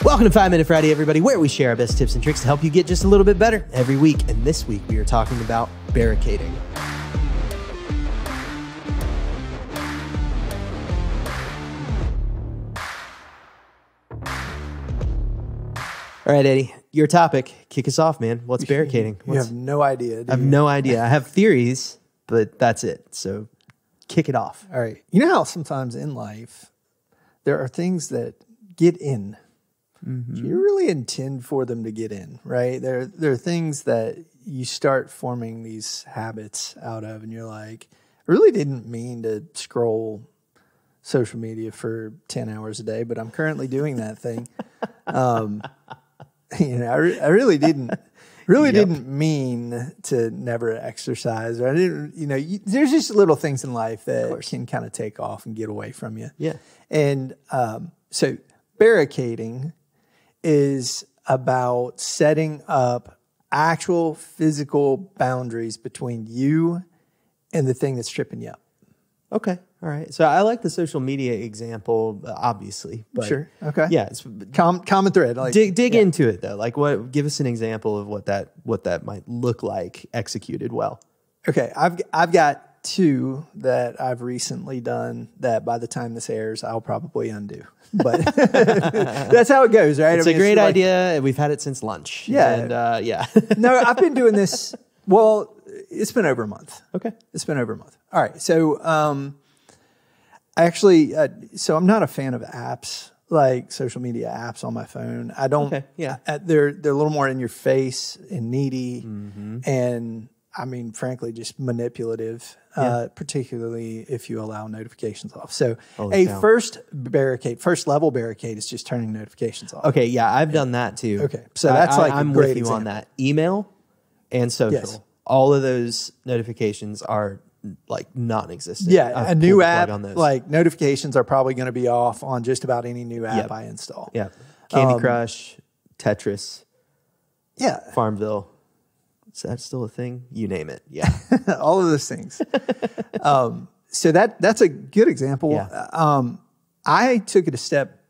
Welcome to 5 Minute Friday, everybody, where we share our best tips and tricks to help you get just a little bit better every week. And this week, we are talking about barricading. All right, Eddie, your topic. Kick us off, man. What's barricading? You have no idea, I have no idea. I have theories, but that's it. So kick it off. All right. You know how sometimes in life, there are things that get in. You really intend for them to get in, right? There are things that you start forming these habits out of, and you're like, I really didn't mean to scroll social media for 10 hours a day, but I'm currently doing that thing. I really didn't mean to never exercise. Or I didn't, there's just little things in life that can kind of take off and get away from you. Yeah. And so barricading is about setting up actual physical boundaries between you and the thing that's tripping you up. Okay. All right. So I like the social media example, obviously. But sure. Okay. Yeah. It's, common thread. Like, dig into it though. Like, give us an example of what that might look like executed well. Okay. I've got two that I've recently done that by the time this airs, I'll probably undo. But that's how it goes, right? It's a great idea. We've had it since lunch. Yeah. And, yeah. No, I've been doing this. Well, it's been over a month. Okay. It's been over a month. All right. So, so I'm not a fan of apps, like social media apps on my phone. I don't, okay. Yeah. They're a little more in your face and needy. And I mean, frankly, just manipulative, particularly if you allow notifications off. So first level barricade is just turning notifications off. Okay. Yeah. I've done that too. Okay. So that's I'm a great with you example. on that. Email and social. Yes. All of those notifications are like non-existent. Yeah. A new app, like notifications are probably going to be off on just about any new app I install. Yeah. Candy Crush, Tetris. Yeah. Farmville. Is that still a thing? You name it. Yeah. All of those things. So that's a good example. Yeah. I took it a step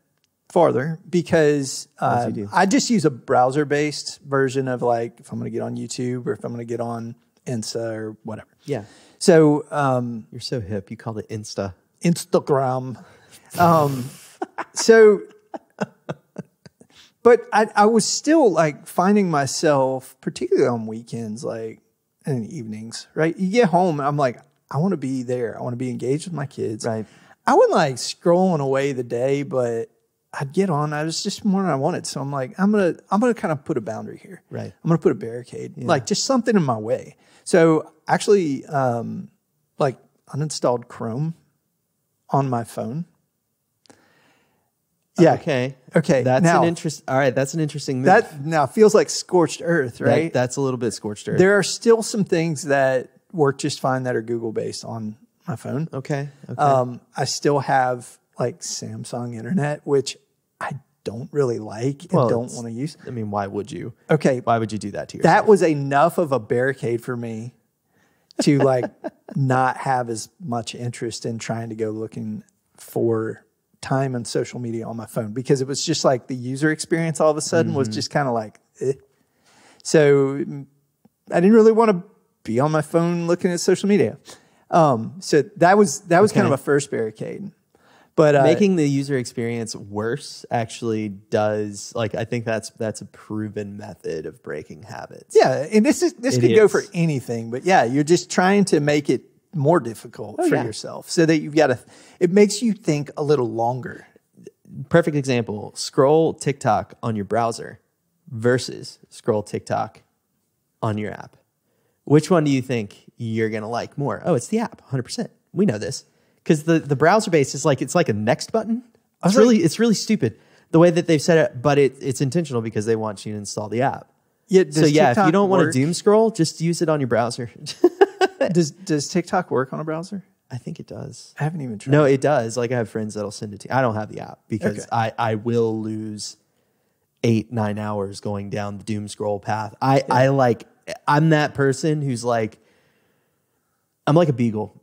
farther because I just use a browser-based version of, like, if I'm going to get on YouTube or if I'm going to get on Insta or whatever. Yeah. So you're so hip. You called it Instagram. But I was still like finding myself, particularly on weekends, like in the evenings, right? You get home, I'm like, I want to be there. I want to be engaged with my kids. Right. I wasn't like scrolling away the day, but I'd get on. I was just more than I wanted. So I'm like, I'm gonna kind of put a boundary here. Right. I'm gonna put a barricade, like just something in my way. So actually, like uninstalled Chrome on my phone. Yeah. Okay. That's an interest. All right. That's an interesting move. That now feels like scorched earth, right? That's a little bit scorched earth. There are still some things that work just fine that are Google based on my phone. Okay. I still have like Samsung internet, which I don't really like and don't want to use. I mean, why would you? Okay. Why would you do that to yourself? That was enough of a barricade for me to like not have as much interest in trying to go looking for time on social media on my phone, because it was just like the user experience all of a sudden was just kind of like, eh. So I didn't really want to be on my phone looking at social media. So that was kind of a first barricade. But making the user experience worse actually does, like, I think that's a proven method of breaking habits. Yeah, and this could go for anything, but yeah, you're just trying to make it more difficult for yourself, so that it makes you think a little longer. Perfect example: scroll TikTok on your browser versus scroll TikTok on your app. Which one do you think you're gonna like more? Oh, it's the app, 100%. We know this because the browser base is like, it's like a next button. It's really stupid the way that they've set it, but it's intentional because they want you to install the app. Yeah. So yeah, if you don't want to doom scroll, just use it on your browser. Does TikTok work on a browser? I think it does. I haven't even tried. No, it does. Like, I have friends that'll send it to you. I don't have the app because I will lose 8-9 hours going down the doom scroll path. I'm that person who's like, I'm like a beagle.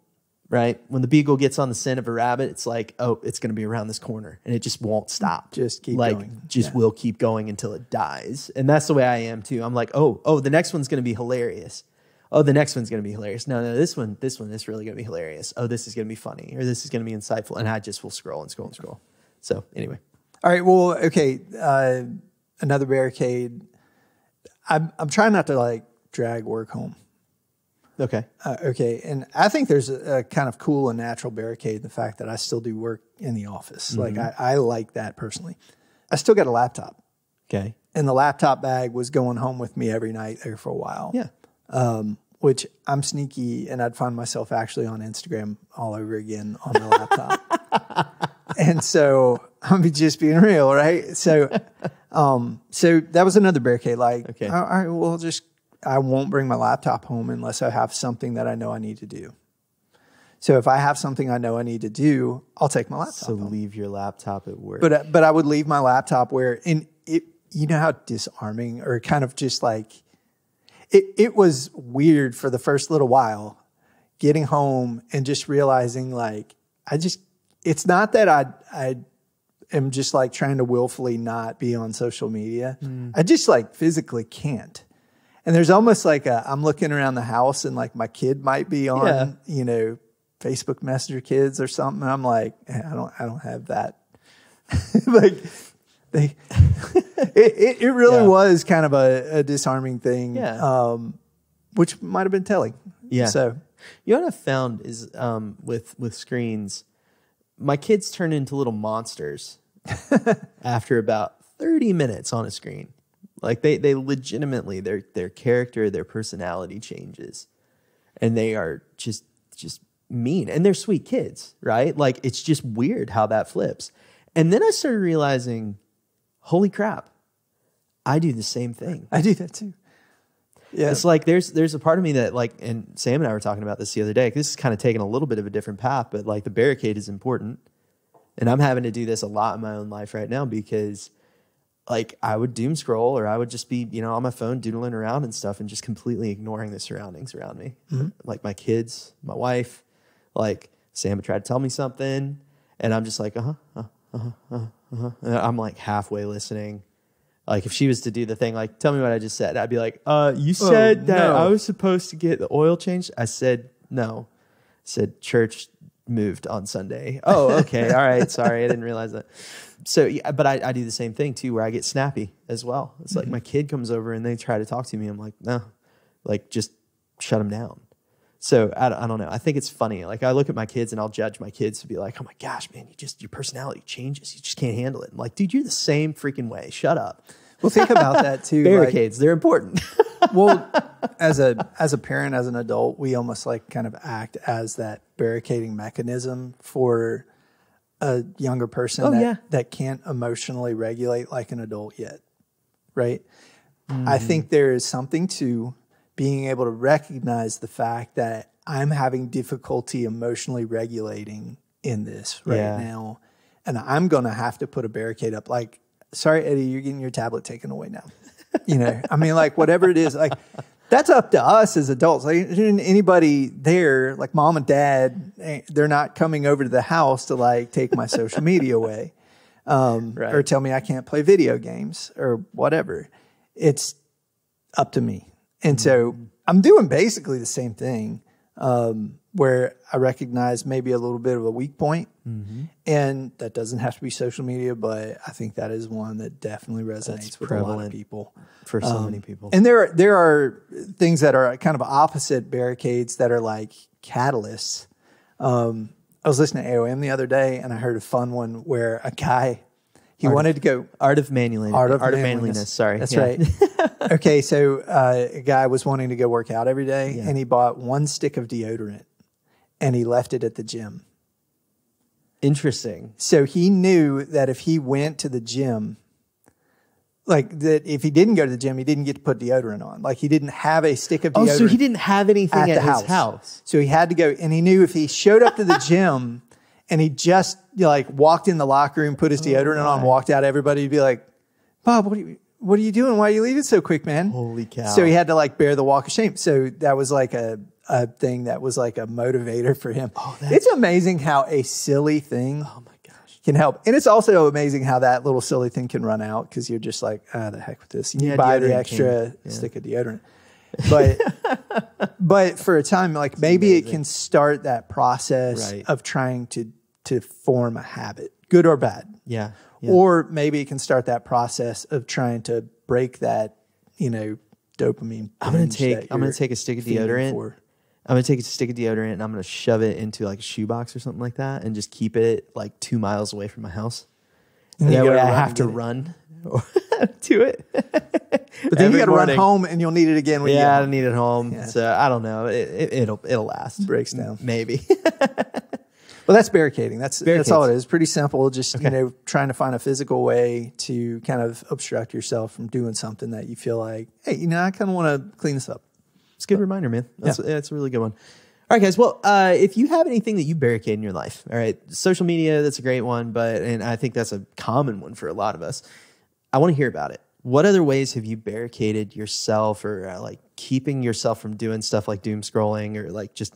right? When the beagle gets on the scent of a rabbit, it's like, oh, it's going to be around this corner, and it just won't stop. Just keep like, going. Just will keep going until it dies. And that's the way I am too. I'm like, oh, the next one's going to be hilarious. Oh, the next one's going to be hilarious. No, this one is really going to be hilarious. Oh, this is going to be funny, or this is going to be insightful. And I just will scroll and scroll and scroll. So anyway. All right. Well, okay. Another barricade. I'm trying not to like drag work home. Okay. Okay. And I think there's a kind of cool and natural barricade in the fact that I still do work in the office. Mm-hmm. Like I like that personally. I still got a laptop. Okay. And the laptop bag was going home with me every night there for a while. Yeah. Which I'm sneaky, and I'd find myself actually on Instagram all over again on the laptop. And so I'm just being real, right? So that was another barricade. Like, okay. All right, well, I won't bring my laptop home unless I have something that I know I need to do. So if I have something I know I need to do, I'll take my laptop home. Leave your laptop at work. But I would leave my laptop where, and it, you know how disarming or kind of just like, it was weird for the first little while getting home and just realizing like, it's not that I am just like trying to willfully not be on social media. I just like physically can't. And there's almost like I'm looking around the house and like my kid might be on, Facebook Messenger Kids or something. And I'm like, I don't have that. Like it really was kind of a disarming thing. Yeah. Which might have been telling. Yeah. So you know what I've found is with screens, my kids turn into little monsters after about 30 minutes on a screen. Like they legitimately their character, their personality changes, and they are just mean, and they're sweet kids, right? Like it's just weird how that flips. And then I started realizing, holy crap, I do the same thing. I do that too. Yeah. It's like there's a part of me that like, and Sam and I were talking about this the other day. This is kind of taking a little bit of a different path, but like the barricade is important. And I'm having to do this a lot in my own life right now because like I would doom scroll or I would just be, on my phone doodling around and stuff and just completely ignoring the surroundings around me. Mm-hmm. Like my kids, my wife, like Sam would try to tell me something and I'm just like, And I'm like halfway listening. Like if she was to do the thing, like, tell me what I just said. I'd be like, you said that I was supposed to get the oil changed. I said, no. I said, church moved on Sunday. Oh, okay. All right. Sorry. I didn't realize that. So, yeah, but I do the same thing too, where I get snappy as well. It's like my kid comes over and they try to talk to me. I'm like, no, like just shut them down. So I don't know. I think it's funny. Like I look at my kids and I'll judge my kids to be like, oh my gosh, man, your personality changes. You just can't handle it. I'm like, dude, you're the same freaking way. Shut up. Well, think about that too. Barricades, they're important. Well, as a parent, as an adult, we almost like kind of act as that barricading mechanism for a younger person that can't emotionally regulate like an adult yet. Right. Mm-hmm. I think there is something to being able to recognize the fact that I'm having difficulty emotionally regulating in this right now. And I'm going to have to put a barricade up. Like, sorry, Eddie, you're getting your tablet taken away now. I mean, like whatever it is, like that's up to us as adults. Like anybody there, like mom and dad, they're not coming over to the house to like take my social media away or tell me I can't play video games or whatever. It's up to me. And so I'm doing basically the same thing where I recognize maybe a little bit of a weak point. Mm-hmm. And that doesn't have to be social media, but I think that is one that definitely resonates with a lot of people. For so many people. And there are things that are kind of opposite barricades that are like catalysts. I was listening to AOM the other day and I heard a fun one where a guy, he wanted to go... Art of manliness. Sorry. That's right. Okay, so a guy was wanting to go work out every day and he bought one stick of deodorant and he left it at the gym. Interesting. So he knew that if he went to the gym, like that if he didn't go to the gym, he didn't get to put deodorant on. Like he didn't have a stick of deodorant. Oh, so he didn't have anything at his house. So he had to go, and he knew if he showed up to the gym and he just like walked in the locker room, put his deodorant on, walked out, everybody would be like, Bob, what are you doing? Why are you leaving so quick, man? Holy cow. So he had to like bear the walk of shame. So that was like a a thing that was like a motivator for him. Oh, it's amazing how a silly thing Oh my gosh. can help. And it's also amazing how that little silly thing can run out because you're just like, the heck with this. You buy the extra stick of deodorant. But for a time, like maybe it can start that process of trying to form a habit, good or bad. Yeah. Or maybe it can start that process of trying to break that, dopamine. I'm gonna take a stick of deodorant. I'm gonna take a stick of deodorant and I'm gonna shove it into like a shoebox or something like that, and just keep it like 2 miles away from my house. And that way I have to run to it. But then you got to run home, and you'll need it again. When I need it home. Yeah. So I don't know. It'll last. Breaks down, maybe. Well, that's barricading. That's all it is. Pretty simple. Just trying to find a physical way to kind of obstruct yourself from doing something that you feel like, hey, I kind of want to clean this up. It's a good reminder, man. That's a really good one. All right, guys. Well, if you have anything that you barricade in your life, all right, social media, that's a great one, and I think that's a common one for a lot of us. I want to hear about it. What other ways have you barricaded yourself, or like keeping yourself from doing stuff like doom scrolling, or like just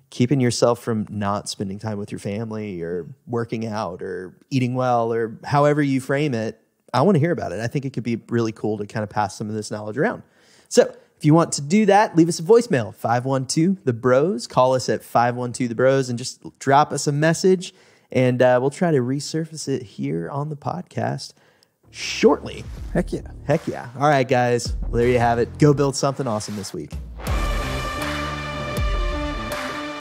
keeping yourself from not spending time with your family, or working out, or eating well, or however you frame it? I want to hear about it. I think it could be really cool to kind of pass some of this knowledge around. So if you want to do that, leave us a voicemail, 512-THE-BROS. Call us at 512-THE-BROS and just drop us a message, and we'll try to resurface it here on the podcast shortly. Heck yeah. All right, guys. Well, there you have it. Go build something awesome this week.